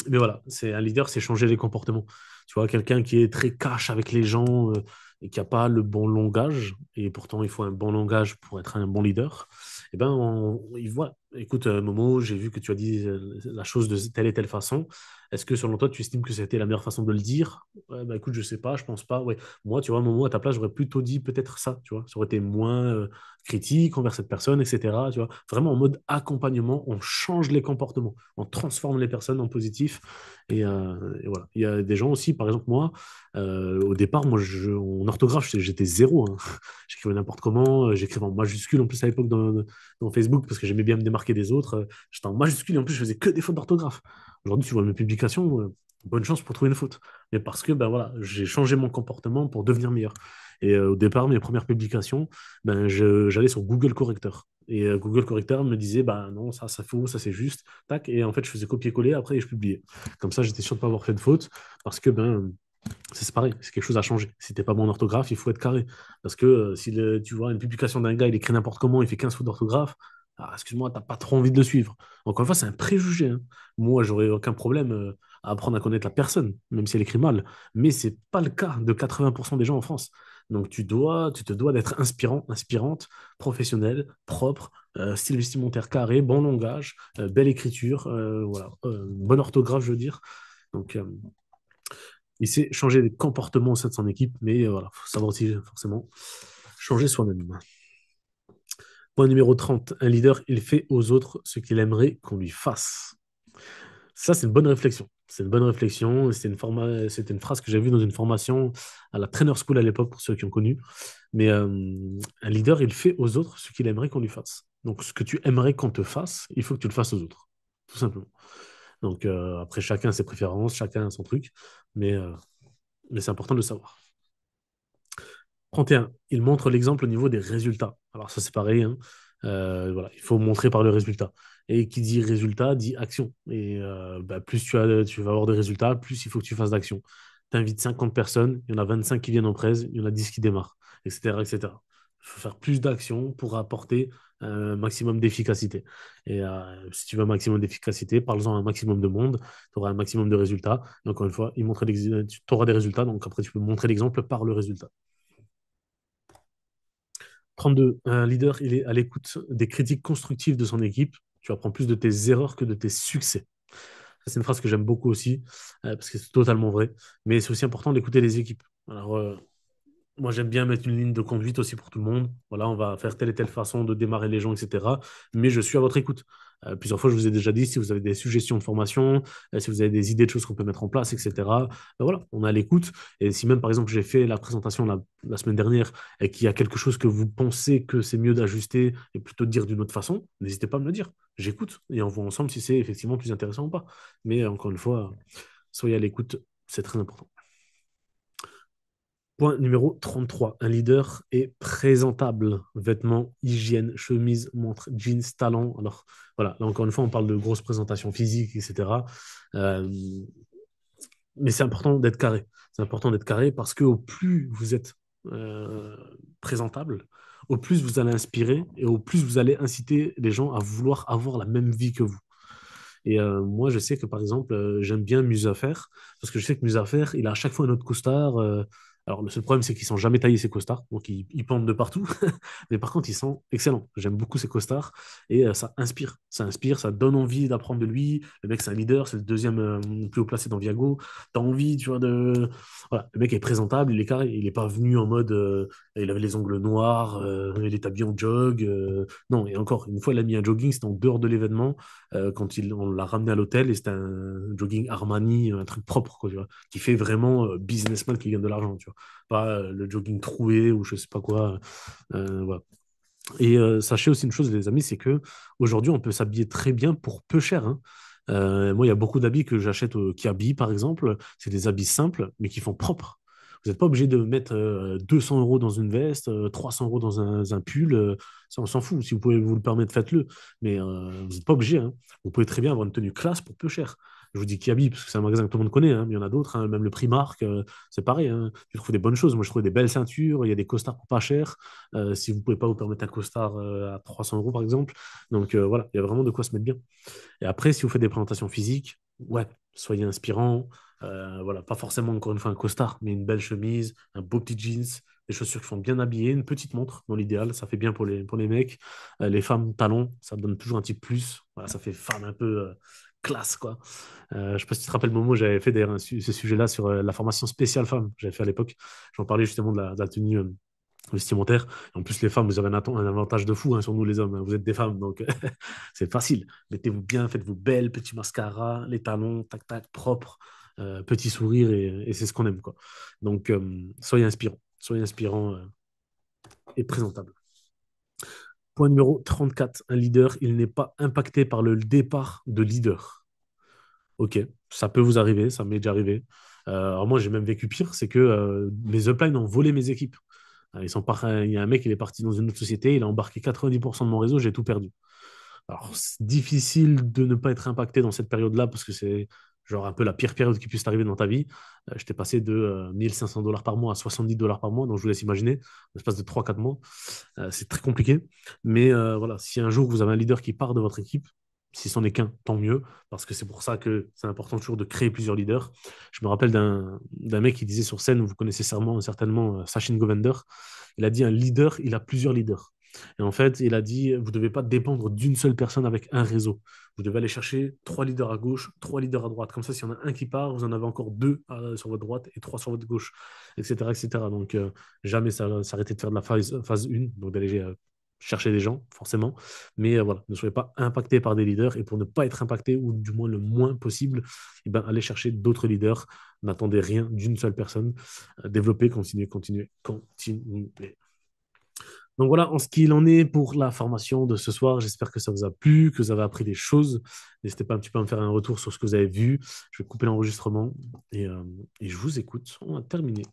mais voilà, c'est un leader, c'est changer les comportements. Tu vois, quelqu'un qui est très cash avec les gens et qui n'a pas le bon langage, et pourtant il faut un bon langage pour être un bon leader, eh ben, il voit, écoute, Momo, j'ai vu que tu as dit la chose de telle et telle façon. Est-ce que selon toi, tu estimes que c'était la meilleure façon de le dire? Ouais, bah, écoute, je sais pas, je pense pas. Ouais. Moi, tu vois, Momo, à ta place, j'aurais plutôt dit peut-être ça, tu vois. Ça aurait été moins critique envers cette personne, etc. Tu vois. Vraiment en mode accompagnement, on change les comportements, on transforme les personnes en positif. Et voilà. Il y a des gens aussi, par exemple, moi, au départ, en orthographe, j'étais zéro, hein. J'écrivais n'importe comment, j'écrivais en majuscule en plus à l'époque dans Facebook parce que j'aimais bien me démarquer des autres. J'étais en majuscule et en plus, je faisais que des fautes d'orthographe. Aujourd'hui, tu vois mes publications, bonne chance pour trouver une faute. Mais parce que ben voilà, j'ai changé mon comportement pour devenir meilleur. Et au départ, mes premières publications, ben, j'allais sur Google Corrector. Et Google Corrector me disait, bah non, ça faux, ça c'est juste. Tac, et en fait, je faisais copier-coller après et je publiais. Comme ça, j'étais sûr de ne pas avoir fait de faute parce que ben, c'est pareil, c'est quelque chose à changer. Si t'es pas bon en orthographe, il faut être carré. Parce que si tu vois une publication d'un gars, il écrit n'importe comment, il fait 15 fautes d'orthographe, ah, excuse-moi, t'as pas trop envie de le suivre. Encore une fois, c'est un préjugé, hein. Moi, j'aurais aucun problème à apprendre à connaître la personne, même si elle écrit mal. Mais c'est pas le cas de 80% des gens en France. Donc tu te dois d'être inspirant, inspirante, professionnel, propre, style vestimentaire carré, bon langage, belle écriture, voilà, bonne orthographe, je veux dire. Donc, il sait changer les comportements au sein de son équipe, mais voilà, faut savoir aussi forcément changer soi-même. Point numéro 30, un leader, il fait aux autres ce qu'il aimerait qu'on lui fasse. Ça, c'est une bonne réflexion. C'est une bonne réflexion. C'était une phrase que j'ai vue dans une formation à la Trainer School à l'époque, pour ceux qui ont connu. Mais un leader, il fait aux autres ce qu'il aimerait qu'on lui fasse. Donc, ce que tu aimerais qu'on te fasse, il faut que tu le fasses aux autres, tout simplement. Donc, après, chacun a ses préférences, chacun a son truc, mais, euh, mais c'est important de le savoir. 31, il montre l'exemple au niveau des résultats. Alors ça, c'est pareil, hein. Voilà, il faut montrer par le résultat. Et qui dit résultat dit action. Et bah, plus tu vas avoir de résultats, plus il faut que tu fasses d'action. Tu invites 50 personnes, il y en a 25 qui viennent en presse, il y en a 10 qui démarrent, etc., etc. Il faut faire plus d'actions pour apporter un maximum d'efficacité. Et si tu veux un maximum d'efficacité, parle-en à un maximum de monde, tu auras un maximum de résultats. Et encore une fois, tu auras des résultats, donc après tu peux montrer l'exemple par le résultat. 32, un leader, il est à l'écoute des critiques constructives de son équipe. Tu apprends plus de tes erreurs que de tes succès. Ça, c'est une phrase que j'aime beaucoup aussi, parce que c'est totalement vrai. Mais c'est aussi important d'écouter les équipes. Alors, moi, j'aime bien mettre une ligne de conduite aussi pour tout le monde. Voilà, on va faire telle et telle façon de démarrer les gens, etc. Mais je suis à votre écoute. Plusieurs fois, je vous ai déjà dit, si vous avez des suggestions de formation, si vous avez des idées de choses qu'on peut mettre en place, etc. Ben voilà, on est à l'écoute. Et si même, par exemple, j'ai fait la présentation la semaine dernière et qu'il y a quelque chose que vous pensez que c'est mieux d'ajuster et plutôt de dire d'une autre façon, n'hésitez pas à me le dire. J'écoute et on voit ensemble si c'est effectivement plus intéressant ou pas. Mais encore une fois, soyez à l'écoute, c'est très important. Point numéro 33. Un leader est présentable. Vêtements, hygiène, chemise, montre, jeans, talent. Alors voilà, là encore une fois, on parle de grosses présentations physiques, etc. Euh, mais c'est important d'être carré. C'est important d'être carré parce que au plus vous êtes euh, présentable, au plus vous allez inspirer et au plus vous allez inciter les gens à vouloir avoir la même vie que vous. Et moi, je sais que par exemple, j'aime bien Musafer parce que je sais que Musafer, il a à chaque fois un autre costard. Alors, le seul problème, c'est qu'ils sont jamais taillés, ces costards. Donc, ils pendent de partout. Mais par contre, ils sont excellents. J'aime beaucoup ces costards. Et ça inspire. Ça inspire, ça donne envie d'apprendre de lui. Le mec, c'est un leader. C'est le deuxième plus haut placé dans Viago. T'as envie, tu vois, de. Voilà. Le mec est présentable. Il est carré. Il n'est pas venu en mode. Il avait les ongles noirs. Il est habillé en jog. Non, et encore, une fois, il a mis un jogging. C'était en dehors de l'événement. Quand on l'a ramené à l'hôtel. Et c'était un jogging Armani, un truc propre, quoi, tu vois, qui fait vraiment businessman qui gagne de l'argent, tu vois, pas le jogging troué ou je sais pas quoi. Voilà. Et sachez aussi une chose, les amis, c'est que aujourd'hui, on peut s'habiller très bien pour peu cher, hein. Moi, il y a beaucoup d'habits que j'achète au Kiabi, par exemple. C'est des habits simples, mais qui font propre. Vous n'êtes pas obligé de mettre 200 euros dans une veste, 300 euros dans un pull. Ça, on s'en fout. Si vous pouvez vous le permettre, faites-le. Mais vous n'êtes pas obligé, hein. Vous pouvez très bien avoir une tenue classe pour peu cher. Je vous dis Kiabi parce que c'est un magasin que tout le monde connaît, hein, mais il y en a d'autres, hein, même le Primark, c'est pareil, hein. Tu trouves des bonnes choses. Moi, je trouve des belles ceintures, il y a des costards pour pas cher. Si vous ne pouvez pas vous permettre un costard à 300 euros, par exemple. Donc voilà, il y a vraiment de quoi se mettre bien. Et après, si vous faites des présentations physiques, ouais, soyez inspirant. Voilà, pas forcément encore une fois un costard, mais une belle chemise, un beau petit jeans, des chaussures qui font bien habillées, une petite montre dans l'idéal, ça fait bien pour les mecs. Les femmes, talons, ça donne toujours un petit plus. Voilà, ça fait femme un peu classe, quoi. Je sais pas si tu te rappelles, Momo, j'avais fait d'ailleurs ce sujet-là sur la formation spéciale femme, j'avais fait à l'époque. J'en parlais justement de la tenue vestimentaire. En plus, les femmes, vous avez un avantage de fou, hein, sur nous les hommes, hein. Vous êtes des femmes, donc c'est facile. Mettez-vous bien, faites-vous belle, petit mascara, les talons, tac, tac, propre, petit sourire, et c'est ce qu'on aime, quoi. Donc, soyez inspirant et présentable. Point numéro 34, un leader, il n'est pas impacté par le départ de leader. Ok, ça peut vous arriver, ça m'est déjà arrivé. Alors moi, j'ai même vécu pire, c'est que mes uplines ont volé mes équipes. Il y a un mec, il est parti dans une autre société, il a embarqué 90% de mon réseau, j'ai tout perdu. Alors, c'est difficile de ne pas être impacté dans cette période-là parce que c'est genre un peu la pire période qui puisse t'arriver dans ta vie. J'étais passé de 1500 $ par mois à 70 $ par mois, donc je vous laisse imaginer, l'espace de 3 4 mois. C'est très compliqué. Mais voilà, si un jour vous avez un leader qui part de votre équipe, si c'en est qu'un, tant mieux, parce que c'est pour ça que c'est important toujours de créer plusieurs leaders. Je me rappelle d'un mec qui disait sur scène, vous connaissez certainement Sachin Govender, il a dit un leader, il a plusieurs leaders. Et en fait, il a dit, vous ne devez pas dépendre d'une seule personne avec un réseau. Vous devez aller chercher 3 leaders à gauche, 3 leaders à droite. Comme ça, s'il y en a un qui part, vous en avez encore deux sur votre droite et trois sur votre gauche, etc. etc. Donc, jamais s'arrêter de faire de la phase 1, donc d'aller chercher des gens, forcément. Mais voilà, ne soyez pas impacté par des leaders. Et pour ne pas être impacté, ou du moins le moins possible, eh ben, allez chercher d'autres leaders. N'attendez rien d'une seule personne. Développez, continuez, continuez, continuez. Donc voilà, en ce qu'il en est pour la formation de ce soir, j'espère que ça vous a plu, que vous avez appris des choses. N'hésitez pas un petit peu à me faire un retour sur ce que vous avez vu. Je vais couper l'enregistrement et je vous écoute. On a terminé.